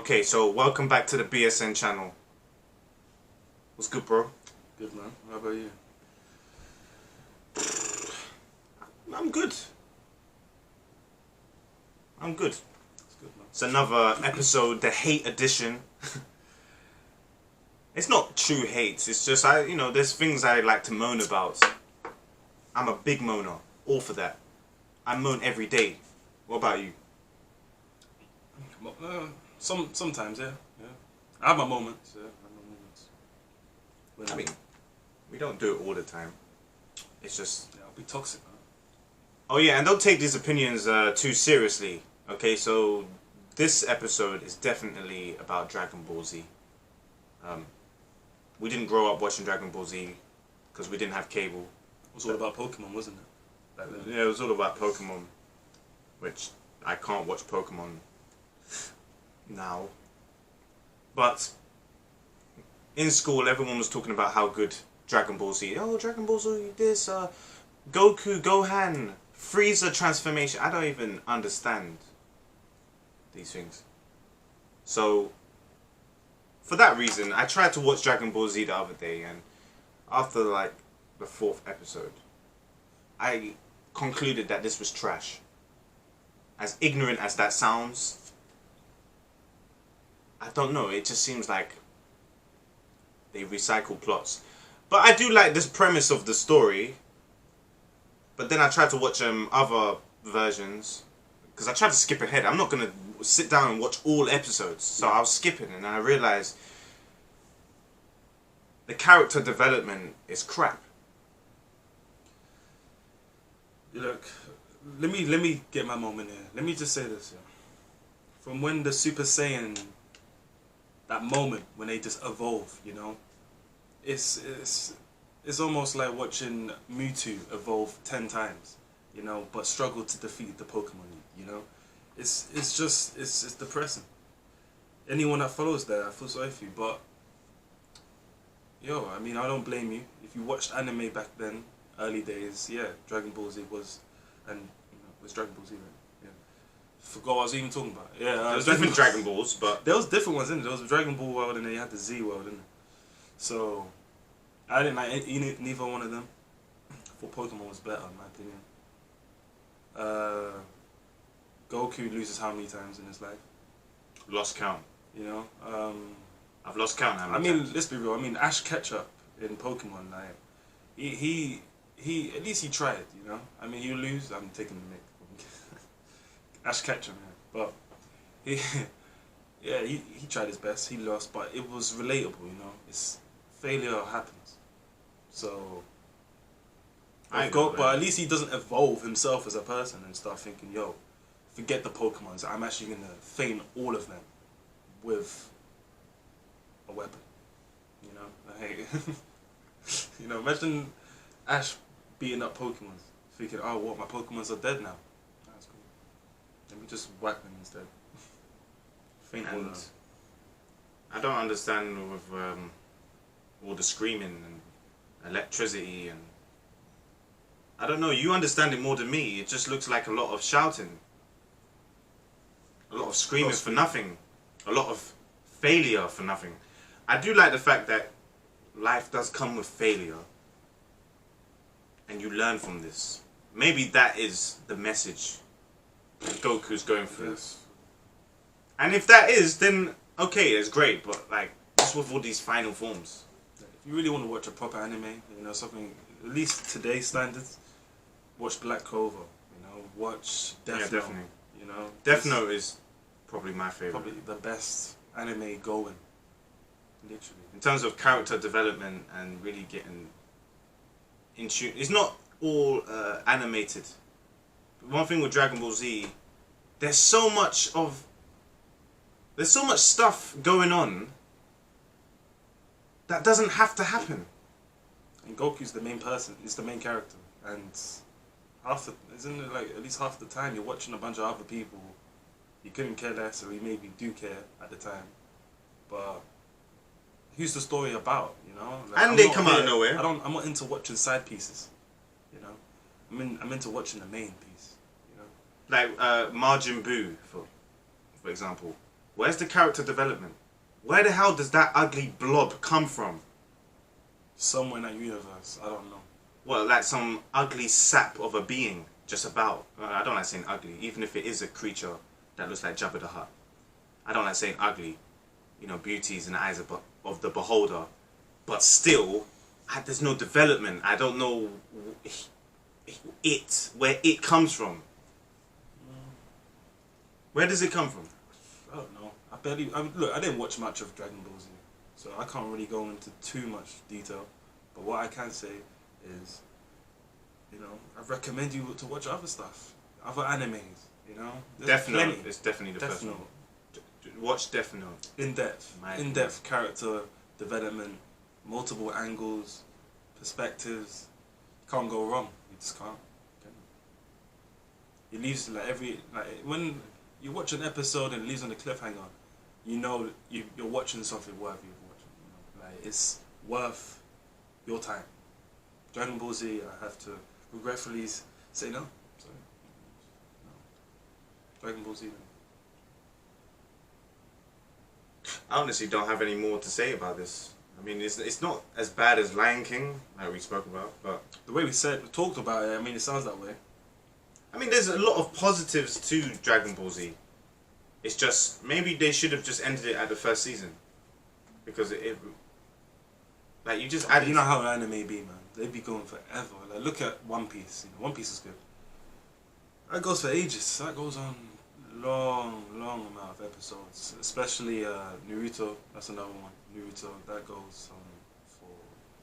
Okay, so welcome back to the BSN channel. What's good, bro? Good, man. How about you? I'm good. I'm good. That's good, man. It's another episode, the hate edition. It's not true hate. It's just there's things I like to moan about. I'm a big moaner. All for that. I moan every day. What about you? Sometimes, yeah. I have my moments. Yeah, I have my moments. I mean, we don't do it all the time. It's just. Yeah, I'll be toxic, man. Oh yeah, and don't take these opinions too seriously. Okay, so this episode is definitely about Dragon Ball Z. We didn't grow up watching Dragon Ball Z because we didn't have cable. It was all about Pokemon, wasn't it? Back then. Yeah, it was all about Pokemon, which I can't watch Pokemon now. But in school, everyone was talking about how good Dragon Ball Z. Oh, Dragon Ball Z, this, Goku, Gohan, Frieza transformation. I don't even understand these things. So, for that reason, I tried to watch Dragon Ball Z the other day, and after like the 4th episode, I concluded that this was trash. As ignorant as that sounds, I don't know, it just seems like they recycle plots. But I do like this premise of the story. But then I tried to watch other versions, because I tried to skip ahead. I'm not going to sit down and watch all episodes. So I was skipping, and I realised the character development is crap. Look, let me get my moment here. Let me just say this, yeah. From when the Super Saiyan, that moment when they just evolve, it's almost like watching Mewtwo evolve 10 times, but struggle to defeat the Pokemon, It's just depressing. Anyone that follows that, I feel sorry for you, but I mean, I don't blame you. If you watched anime back then, early days, yeah, Dragon Ball Z was, and it was Dragon Ball Z, right? Yeah. Forgot what I was even talking about. Yeah, there's different Dragon Balls, but there was different ones in it. There was a Dragon Ball world, and then you had the Z world, in it. So I didn't like neither one of them. I thought Pokemon was better, in my opinion. Goku loses how many times in his life? Lost count. I've lost count how many times. Let's be real. I mean, Ash Ketchup in Pokemon, like, he at least he tried, I mean, he'll lose. I'm taking the mic. Ash Ketchum, yeah. But he tried his best. He lost, but it was relatable, It's failure happens. So but at least he doesn't evolve himself as a person and start thinking, yo, forget the Pokemons. I'm actually gonna feign all of them with a weapon. Like, imagine Ash beating up Pokemon, thinking, oh, what, my Pokemons are dead now. That's cool. Let me just whack them instead. Feign all of them. I don't understand with all the screaming and electricity and I don't know, you understand it more than me. It just looks like a lot of shouting. A lot of screaming for nothing. A lot of failure for nothing. I do like the fact that life does come with failure. And you learn from this. Maybe that is the message that Goku's going through. Yes. And if that is, then okay, it's great. But like, what's with all these final forms? If you really want to watch a proper anime, something, at least today's standards, watch Black Clover, watch Death Note. Definitely. Death Note is probably my favourite. Probably the best anime going, literally. In terms of character development and really getting in tune. It's not all animated. But one thing with Dragon Ball Z, there's so much stuff going on that doesn't have to happen. And Goku's the main person. He's the main character, and isn't it like at least half the time you're watching a bunch of other people you couldn't care less, or you maybe do care at the time, but who's the story about? Like, and they come out of nowhere. I'm not into watching side pieces. I'm into watching the main piece. Like Majin Buu, for example. Where's the character development? Where the hell does that ugly blob come from? Somewhere in that universe, I don't know. Well, like some ugly sap of a being just about. I don't like saying ugly, even if it is a creature that looks like Jabba the Hutt. I don't like saying ugly. You know, beauty is in the eyes of the beholder. But still, there's no development. I don't know where it comes from. Where does it come from? I don't know. Look, I didn't watch much of Dragon Ball Z, so I can't really go into too much detail. But what I can say is, you know, I recommend you to watch other stuff, other animes. You know, Death Note is definitely the Death first Note. one. Watch Death Note. In-depth character development, multiple angles, perspectives. You can't go wrong. You just can't. It leaves when you watch an episode and it leaves on a cliffhanger, you know you're watching something worthy of watching. You know? Like, it's worth your time. Dragon Ball Z, I have to regretfully say no. Sorry. No. Dragon Ball Z. I honestly don't have any more to say about this. I mean, it's not as bad as Lion King, like we spoke about, but the way we talked about it, I mean, it sounds that way. I mean, there's a lot of positives to Dragon Ball Z. It's just, maybe they should have just ended it at the first season. Because like, you just added... You know how anime be, man. They be going forever. Like, look at One Piece. You know, One Piece is good. That goes for ages. That goes on long amount of episodes. Especially Naruto. That's another one. Naruto. That goes on for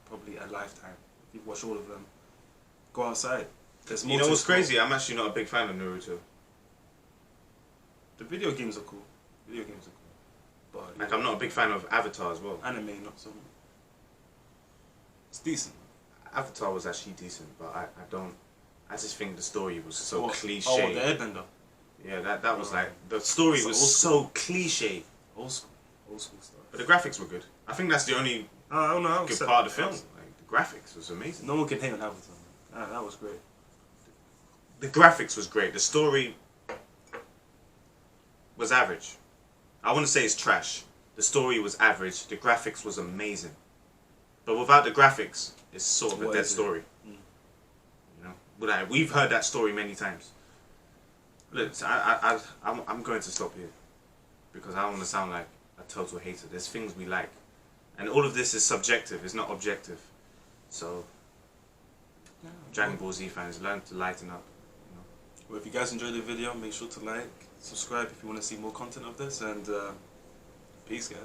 probably a lifetime. If you watch all of them, go outside. You know what's crazy? I'm actually not a big fan of Naruto. The video games are cool. But like, I'm not a big fan of Avatar as well. Anime, not so much. It's decent. Avatar was actually decent, but I just think the story was so cliche. Oh, the Airbender. Yeah, that was like, the story was so cliche. Old school stuff. But the graphics were good. I think that's the only good part of the film. Like, the graphics was amazing. No one can hate on Avatar. That was great. The graphics was great. The story was average. I wouldn't say it's trash. The story was average. The graphics was amazing. But without the graphics, it's sort of a dead story. You know, but we've heard that story many times. Look, I'm going to stop here because I don't want to sound like a total hater. There's things we like, and all of this is subjective. It's not objective. So, Dragon Ball Z fans, learn to lighten up. Well, if you guys enjoyed the video, make sure to like, subscribe if you want to see more content of this, and peace, guys.